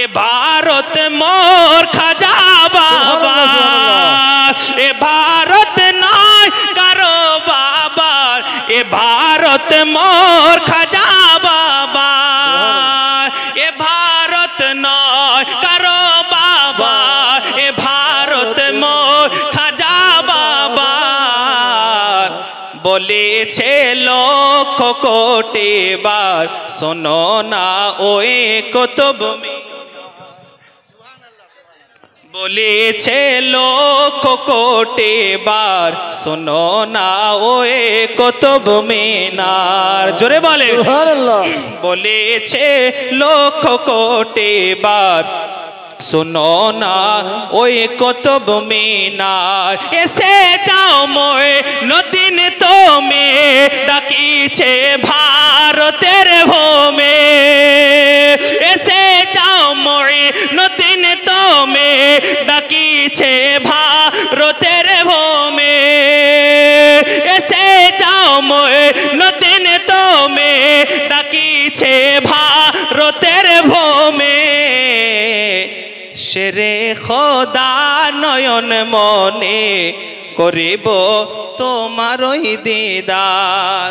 এ ভারত মোর খাজা বাবা এ ভারত নয় কারো বাবা এ ভারত মোর খাজা বাবা এ ভারত নয় কারো বাবা এ ভারত মোর খাজা বাবা বলেছে লক্ষ কোটি বার শোনো না ওই কুতুব বলেছে লক্ষ কোটি বার শোনো না ওই কুতুব মিনার জোরে বলে সুবহানাল্লাহ বলেছে লক্ষ কোটি বার শোনো না ওই কুতুব মিনার এসে যাও মোয় নদিন তুমি ডাকিছে ভারতের ভূমি এসে যাও মোয় নদিন তুমি ডাকিছে ভারতের ভূমি এসে যাও মোয় নদিন তুমি ডাকিছে ভারতের ভূমি শেরে খোদা নয়ন মনে করিব তোমারই দিদার।